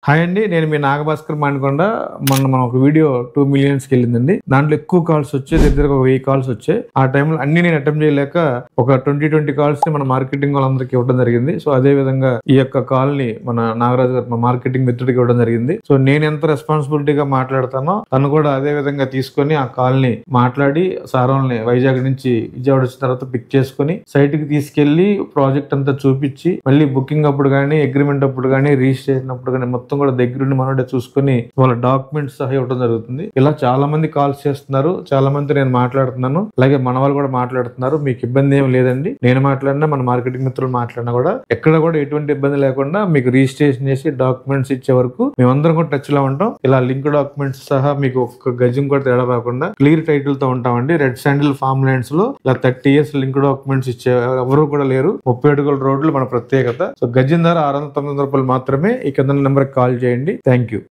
Hi అండి, నేను మీ నాగభాస్కర్ మానకొండ. మనం ఒక వీడియో 2 millions కి వెళ్ళిందండి. దాంట్లో ఎక్కువ కాల్స్ వచ్చాయి, దగ్గర ఒక 1000 కాల్స్ వచ్చాయి. ఆ టైంలో అన్ని నేను అటెంప్ట్ చేయలేక ఒక 20 కాల్స్ ని మన మార్కెటింగ్ వాళ్ళందరికీ ఇవ్వడం జరిగింది. సో అదే విధంగా ఈ యొక్క కాల్ ని మన నాగరాజు గారు, మా మార్కెటింగ్ మిత్రుడికి ఇవ్వడం జరిగింది. సో నేను ఎంత రెస్పాన్సిబిలిటీగా మాట్లాడతానో తను కూడా అదే విధంగా తీసుకొని ఆ కాల్ ని మాట్లాడి సారోల్ని వైజాగ్ నుంచి విజయవాడ వచ్చిన తర్వాత పిక్ చేసుకుని సైట్ కి తీసుకెళ్లి ప్రాజెక్ట్ అంతా చూపించి మళ్ళీ బుకింగ్ అప్పుడు కానీ, అగ్రిమెంట్ అప్పుడు కానీ, రిజిస్ట్రేషన్ అప్పుడు కానీ మొత్తం కూడా దగ్గరుండి మనోడే చూసుకుని వాళ్ళ డాక్యుమెంట్స్ సహా ఇవ్వడం జరుగుతుంది. ఇలా చాలా మంది కాల్స్ చేస్తున్నారు, చాలా మంది నేను మాట్లాడుతున్నాను, అలాగే మన వాళ్ళు కూడా మాట్లాడుతున్నారు. మీకు ఇబ్బంది ఏం లేదండి. నేను మాట్లాడినా, మన మార్కెటింగ్ మిత్రులు మాట్లాడినా కూడా ఎక్కడ కూడా ఎటువంటి ఇబ్బంది లేకుండా మీకు రిజిస్ట్రేషన్ చేసి డాక్యుమెంట్స్ ఇచ్చే వరకు మేమందరం కూడా టచ్ లో ఉంటాం. ఇలా లింక్ డాక్యుమెంట్స్ సహా మీకు ఒక్క గజం కూడా తేడా రాకుండా క్లియర్ టైటిల్ తో ఉంటామండి. రెడ్ శాండిల్ ఫార్మ్ ల్యాండ్స్ లో ఇలా 30 years లింక్ డాక్యుమెంట్స్ ఇచ్చే ఎవరు కూడా లేరు. 30 అడుగుల రోడ్లు మన ప్రత్యేకత. సో గజం ధర 600-900 రూపాయలు మాత్రమే. ఈ కింద నెంబర్ కాల్ చేయండి. Thank you.